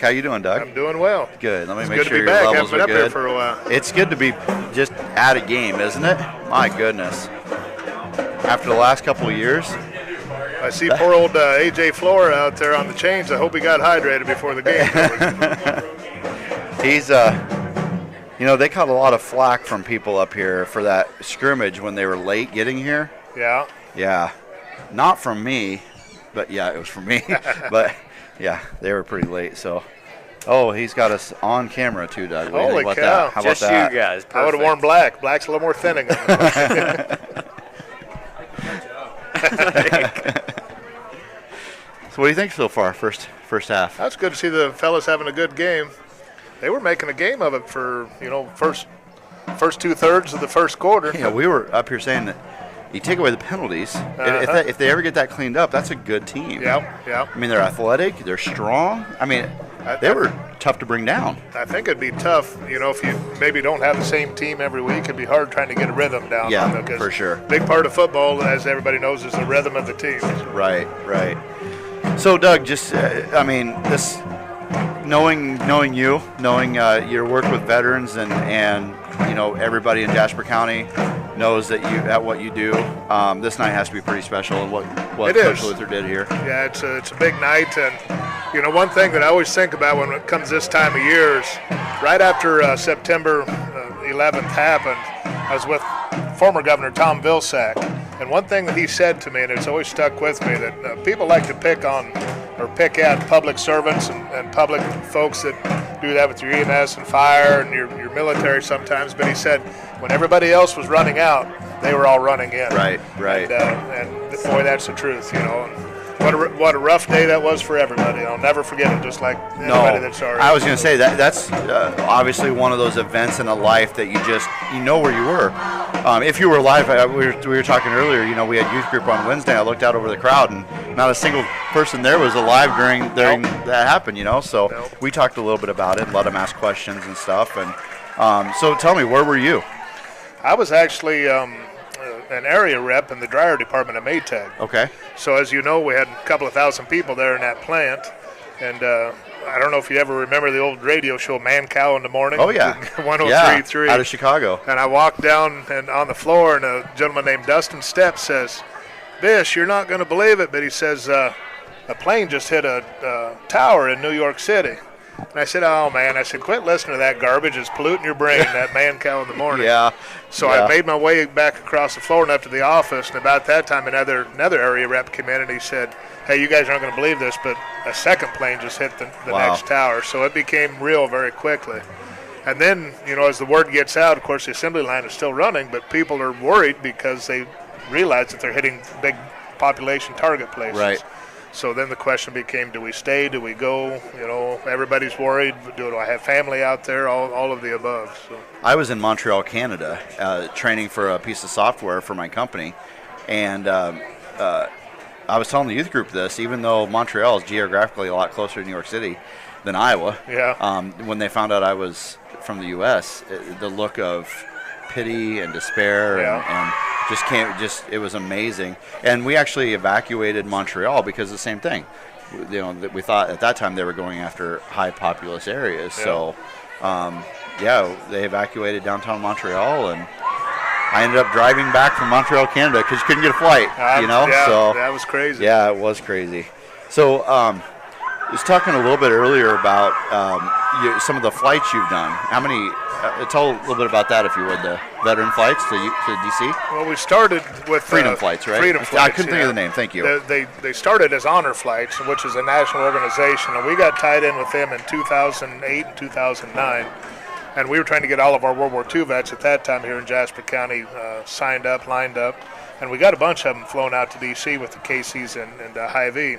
How you doing, Doug? I'm doing well. Good. Let me It's make good sure to be your back. levels Haven't are been up here good. for a while. It's good to be just at a game, isn't it? My goodness. After the last couple of years. I see poor old A.J. Flora out there on the chains. I hope he got hydrated before the game. He's, they caught a lot of flack from people up here for that scrimmage when they were late getting here. Yeah. Yeah. Not from me, but yeah, it was from me. But yeah, they were pretty late. So, he's got us on camera too, Doug. What do you think about cow. that? How Just about that? you guys. I would have worn black. Black's a little more thinning. So what do you think so far, first half? That's good to see the fellas having a good game. They were making a game of it for, first 2/3 of the first quarter. Yeah, we were up here saying that you take away the penalties. If they ever get that cleaned up, that's a good team. Yeah. I mean, they're athletic, they're strong. I mean, they were tough to bring down. I think it'd be tough, if you maybe don't have the same team every week. It'd be hard trying to get a rhythm down. Yeah, on them, 'cause for sure. Big part of football, as everybody knows, is the rhythm of the team. Right. So, Doug, just this knowing you, knowing your work with veterans, and everybody in Jasper County knows that what you do. This night has to be pretty special, and what Coach Luther did here. Yeah, it's a big night, and one thing that I always think about when it comes this time of year is right after September 11th happened, I was with former Governor Tom Vilsack, and one thing that he said to me, and it's always stuck with me, that people like to pick at public servants and public folks that do that with your EMS and fire and your military sometimes, but he said when everybody else was running out, they were all running in. Right. And boy, that's the truth, What a rough day that was for everybody. I'll never forget it, just like anybody that's already. I was going to say that's obviously one of those events in a life that you know where you were. If you were alive, we were talking earlier, we had youth group on Wednesday. I looked out over the crowd, and not a single person there was alive during that happened, So Nope. we talked a little bit about it, let them ask questions and stuff. And so tell me, where were you? I was actually an area rep in the dryer department at Maytag. Okay. So as you know, we had a couple of thousand people there in that plant, and I don't know if you ever remember the old radio show Man Cow in the Morning. Oh yeah, 103.3 out of Chicago. And I walked down and on the floor, and a gentleman named Dustin Stepp says, "Bish, you're not going to believe it, but he says a plane just hit a tower in New York City." And I said, "Oh man," I said, "quit listening to that garbage. It's polluting your brain." That Man Cow in the Morning. Yeah. So I made my way back across the floor and up to the office, and about that time another area rep came in and he said, "Hey, you guys aren't going to believe this, but a second plane just hit the next tower." So it became real very quickly. And then, as the word gets out, of course, the assembly line is still running, but people are worried because they realize that they're hitting big population target places. Right. So then the question became, do we stay, do we go? Everybody's worried. Do I have family out there? All of the above. So. I was in Montreal, Canada, training for a piece of software for my company, and I was telling the youth group this, even though Montreal is geographically a lot closer to New York City than Iowa. Yeah. When they found out I was from the U.S., the look of pity and despair and it was amazing. And we actually evacuated Montreal because of the same thing. We thought at that time they were going after high populous areas. Yeah. So, they evacuated downtown Montreal, and I ended up driving back from Montreal, Canada, because you couldn't get a flight, Yeah, So that was crazy. Yeah, it was crazy. So, I was talking a little bit earlier about some of the flights you've done. How many? Tell a little bit about that, if you would. The veteran flights to D.C. Well, we started with Freedom Flights, right? Freedom Flights. I couldn't think of the name. Thank you. They started as Honor Flights, which is a national organization, and we got tied in with them in 2008 and 2009. And we were trying to get all of our World War II vets at that time here in Jasper County lined up, and we got a bunch of them flown out to D.C. with the KCs and Hy-Vee.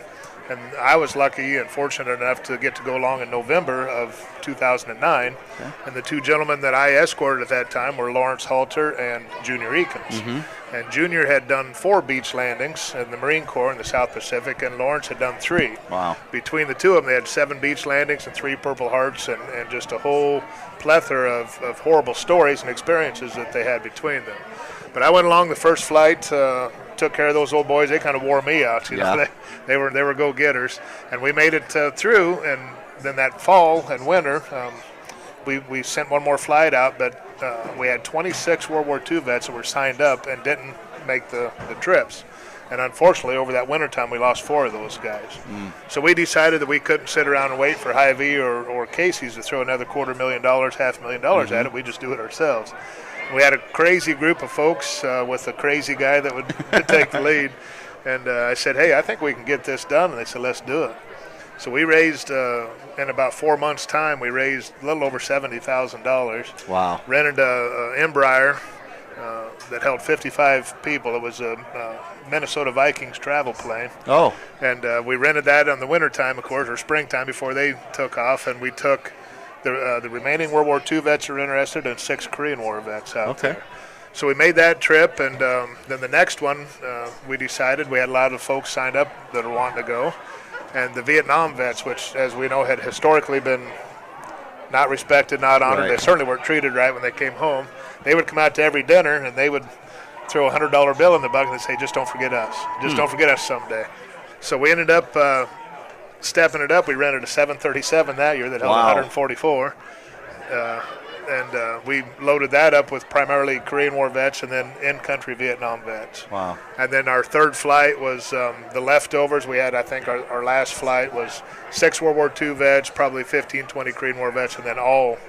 And I was lucky and fortunate enough to get to go along in November of 2009. Okay. And the two gentlemen that I escorted at that time were Lawrence Halter and Junior Eakins. Mm-hmm. And Junior had done 4 beach landings in the Marine Corps in the South Pacific, and Lawrence had done 3. Wow. Between the two of them, they had 7 beach landings and 3 Purple Hearts, and just a whole plethora of horrible stories and experiences that they had between them. But I went along the first flight, took care of those old boys. They kind of wore me out. You know? They were go-getters, and we made it through. And then that fall and winter, we sent one more flight out, but we had 26 World War II vets that were signed up and didn't make the trips. And unfortunately, over that wintertime, we lost 4 of those guys. So we decided that we couldn't sit around and wait for Hy-Vee or Casey's to throw another $250,000, $500,000 at it. We just do it ourselves. We had a crazy group of folks with a crazy guy that would take the lead. And I said, hey, I think we can get this done. And they said, let's do it. So we raised, in about 4 months' time, we raised a little over $70,000. Wow. Rented a Embraer that held 55 people. It was a Minnesota Vikings travel plane. Oh. And we rented that on the wintertime, of course, or springtime before they took off. And we took the remaining World War II vets who were interested and 6 Korean War vets out there. So we made that trip, and then the next one, we decided we had a lot of folks signed up that were wanting to go. And the Vietnam vets, which, as we know, had historically been not respected, not honored. Right. They certainly weren't treated right when they came home. They would come out to every dinner, and they would throw a $100 bill in the bucket and say, just don't forget us. Just don't forget us someday. So we ended up stepping it up. We rented a 737 that year that held 144. And we loaded that up with primarily Korean War vets and then in-country Vietnam vets. Wow. And then our third flight was the leftovers. We had, I think, our last flight was 6 World War II vets, probably 15, 20 Korean War vets, and then all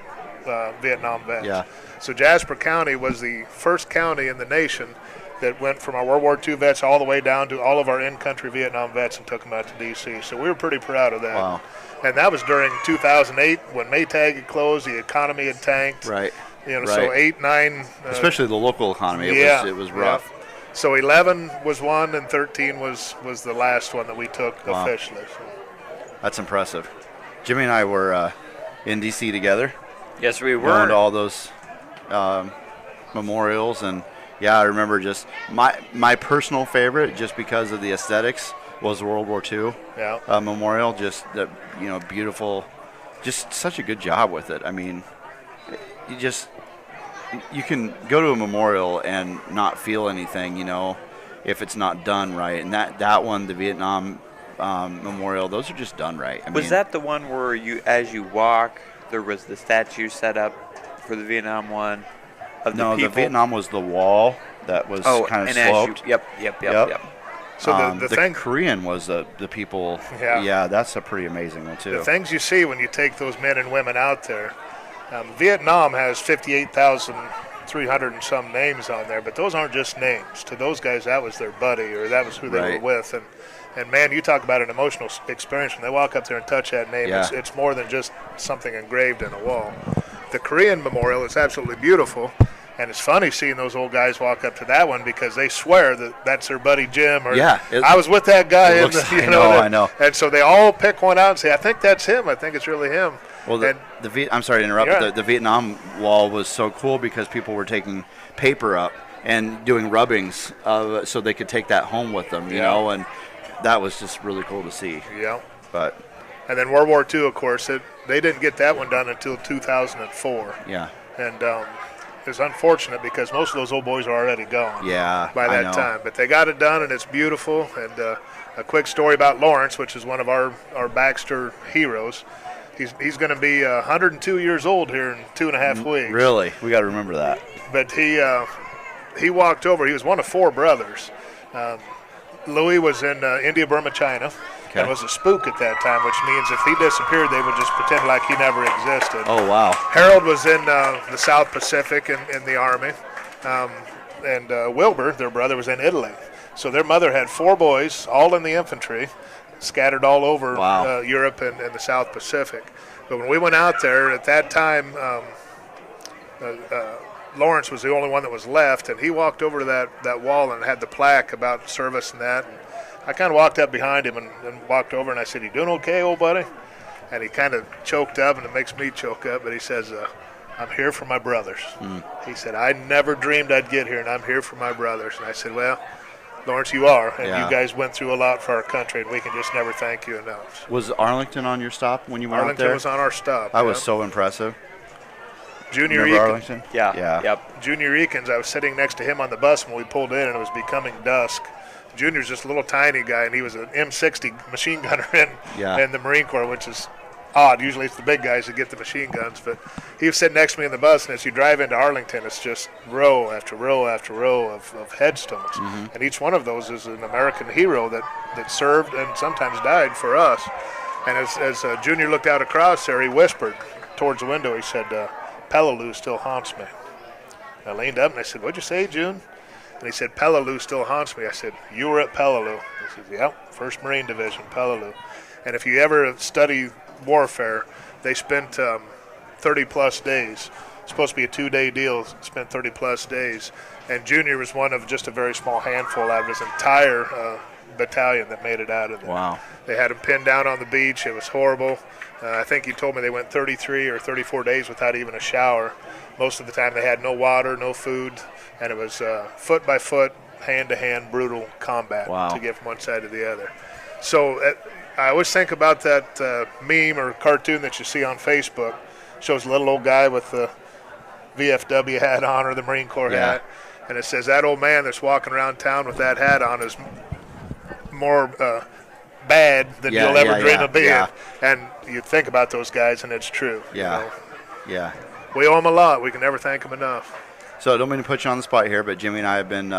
Vietnam vets. Yeah. So Jasper County was the first county in the nation that went from our World War II vets all the way down to all of our in-country Vietnam vets and took them out to D.C. So we were pretty proud of that. Wow. And that was during 2008 when Maytag had closed, the economy had tanked. Right. So 8, 9. Especially the local economy. It was rough. Yeah. So 11 was one, and 13 was the last one that we took officially. So. That's impressive. Jimmy and I were in D.C. together. Yes, we were. Going to all those memorials, and I remember just my personal favorite, just because of the aesthetics, was World War II memorial. Just the beautiful, just such a good job with it. I mean, you can go to a memorial and not feel anything, if it's not done right. And that one, the Vietnam memorial, those are just done right. Was that the one where as you walk, there was the statue set up for the Vietnam one? No, the Vietnam was the wall that was kind of sloped. Yep. So the Korean was the people. Yeah, that's a pretty amazing one too. The things you see when you take those men and women out there. Vietnam has 58,300 and some names on there, but those aren't just names. To those guys, that was their buddy, or that was who they were with. And man, you talk about an emotional experience when they walk up there and touch that name. Yeah. It's more than just something engraved in a wall. The Korean memorial is absolutely beautiful. And it's funny seeing those old guys walk up to that one because they swear that that's their buddy Jim. Or I was with that guy. I know. And so they all pick one out and say, I think that's him. I think it's really him. Well, I'm sorry to interrupt, but the Vietnam wall was so cool because people were taking paper up and doing rubbings so they could take that home with them, you know, and that was just really cool to see. Yeah. And then World War II, of course, they didn't get that one done until 2004. Yeah. And it's unfortunate because most of those old boys are already gone by that time. But they got it done, and it's beautiful. And a quick story about Lawrence, which is one of our Baxter heroes. He's going to be 102 years old here in 2.5 weeks. Really? We got to remember that. But he walked over. He was one of 4 brothers. Louis was in India, Burma, China, and was a spook at that time, which means if he disappeared, they would just pretend like he never existed. Oh, wow. Harold was in the South Pacific in the Army, and Wilbur, their brother, was in Italy. So their mother had 4 boys, all in the infantry, scattered all over Europe and the South Pacific. But when we went out there, at that time, Lawrence was the only one that was left, and he walked over to that wall and had the plaque about service and that. And I kind of walked up behind him and walked over, and I said, "You doing okay, old buddy?" And he kind of choked up, and it makes me choke up, but he says, "I'm here for my brothers." He said, "I never dreamed I'd get here, and I'm here for my brothers." And I said, "Well, Lawrence, you are, and you guys went through a lot for our country, and we can just never thank you enough." Was Arlington on your stop when you went out there? Arlington was on our stop. That was so impressive. Junior Remember Eakins. Arlington? Yeah. Yep. Junior Eakins, I was sitting next to him on the bus when we pulled in, and it was becoming dusk. Junior's just a little tiny guy, and he was an M60 machine gunner in the Marine Corps, which is odd. Usually it's the big guys that get the machine guns, but he was sitting next to me in the bus, and as you drive into Arlington, it's just row after row after row of headstones. And each one of those is an American hero that served and sometimes died for us. And as Junior looked out across there, he whispered towards the window, he said, Peleliu still haunts me. And I leaned up and I said, what'd you say, June? And he said, Peleliu still haunts me. I said, you were at Peleliu. He said, yep, 1st Marine Division, Peleliu. And if you ever study warfare, they spent 30-plus days. It's supposed to be a 2-day deal, spent 30-plus days. And Junior was one of just a very small handful out of his entire battalion that made it out of there. Wow. They had him pinned down on the beach. It was horrible. I think he told me they went 33 or 34 days without even a shower. Most of the time they had no water, no food, and it was foot by foot, hand-to-hand, brutal combat to get from one side to the other. So I always think about that meme or cartoon that you see on Facebook. Shows a little old guy with the VFW hat on or the Marine Corps hat, and it says that old man that's walking around town with that hat on is more bad than you'll ever dream of being. And you think about those guys, and it's true. Yeah. We owe them a lot. We can never thank them enough. So I don't mean to put you on the spot here, but Jimmy and I have been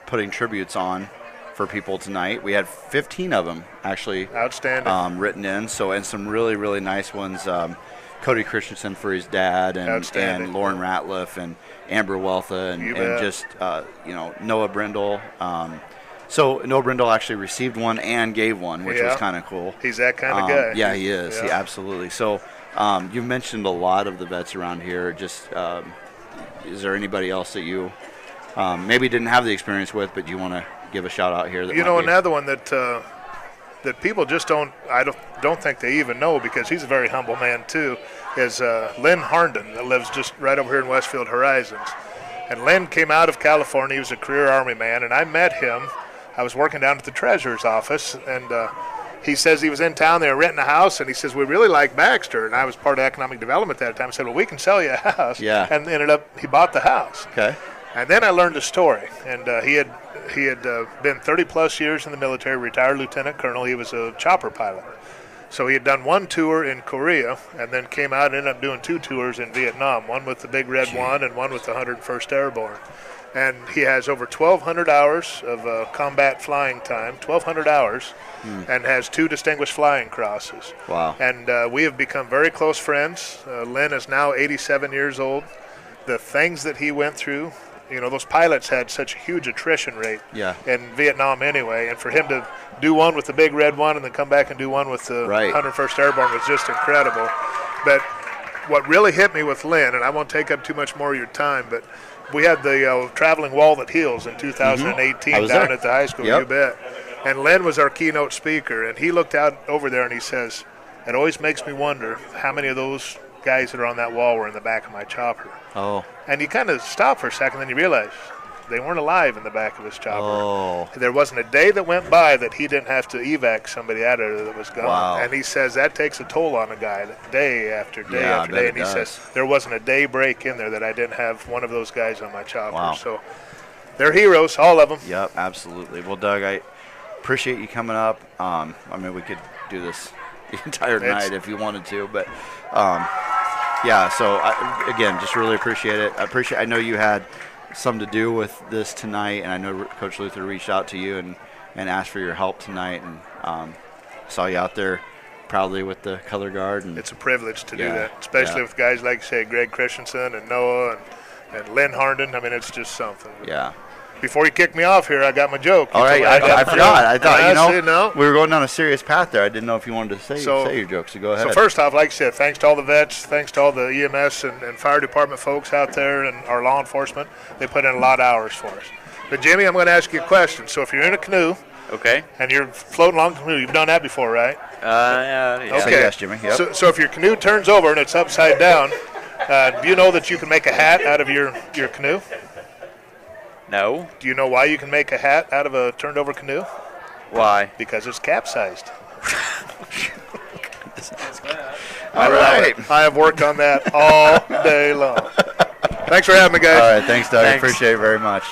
putting tributes on for people tonight. We had 15 of them actually outstanding written in. So, and some really, really nice ones. Cody Christensen for his dad, and Lauren Ratliff, and Amber Weltha, and just Noah Brindle. So Noah Brindle actually received one and gave one, which was kind of cool. He's that kind of guy. Yeah, he is. Yeah, absolutely. So you've mentioned a lot of the vets around here. Just is there anybody else that you maybe didn't have the experience with, but you want to give a shout out here? That another one that people just don't think they even know, because he's a very humble man too, is Lynn Harnden, that lives just right over here in Westfield Horizons. And Lynn came out of California. He was a career Army man, and I met him. I was working down at the treasurer's office, and he says he was in town. They were renting a house, and he says, we really like Baxter. And I was part of economic development at that time. I said, well, we can sell you a house. Yeah. And ended up, he bought the house. Okay. And then I learned a story. And he had been 30-plus years in the military, retired lieutenant colonel. He was a chopper pilot. So he had done one tour in Korea and then came out and ended up doing 2 tours in Vietnam, one with the Big Red One and one with the 101st Airborne. And he has over 1,200 hours of combat flying time, 1,200 hours, and has 2 distinguished flying crosses. Wow. And we have become very close friends. Lynn is now 87 years old. The things that he went through, those pilots had such a huge attrition rate in Vietnam anyway, and for him to do one with the Big Red One and then come back and do one with the 101st Airborne was just incredible. But what really hit me with Lynn, and I won't take up too much more of your time, but we had the traveling wall that heals in 2018 down at the high school, you bet. And Lynn was our keynote speaker, and he looked out over there and he says, it always makes me wonder how many of those guys that are on that wall were in the back of my chopper. Oh. And you kind of stop for a second, then you realize they weren't alive in the back of his chopper. Oh. There wasn't a day that went by that he didn't have to evac somebody out of there that was gone. Wow. And he says that takes a toll on a guy day after day after day. And he says there wasn't a day break in there that I didn't have one of those guys on my chopper. Wow. So they're heroes, all of them. Yep, absolutely. Well, Doug, I appreciate you coming up. We could do this the entire night if you wanted to, but so again, just really appreciate it. I know you had something to do with this tonight, and I know Coach Luther reached out to you and asked for your help tonight, and saw you out there proudly with the color guard. And it's a privilege to do that, especially with guys like, say, Greg Christensen and Noah and Lynn Harnden. I mean, it's just something. Yeah. Before you kick me off here, I got my joke. All right, I forgot. I thought, we were going down a serious path there. I didn't know if you wanted to say your joke, so go ahead. So first off, like I said, thanks to all the vets, thanks to all the EMS and fire department folks out there and our law enforcement. They put in a lot of hours for us. But, Jimmy, I'm going to ask you a question. So if you're in a canoe and you're floating along the canoe, you've done that before, right? Yeah. Okay. So yes, Jimmy. Yep. So if your canoe turns over and it's upside down, do you know that you can make a hat out of your canoe? No. Do you know why you can make a hat out of a turned-over canoe? Why? Because it's capsized. All right. I have worked on that all day long. Thanks for having me, guys. All right. Thanks, Doug. Thanks. I appreciate it very much.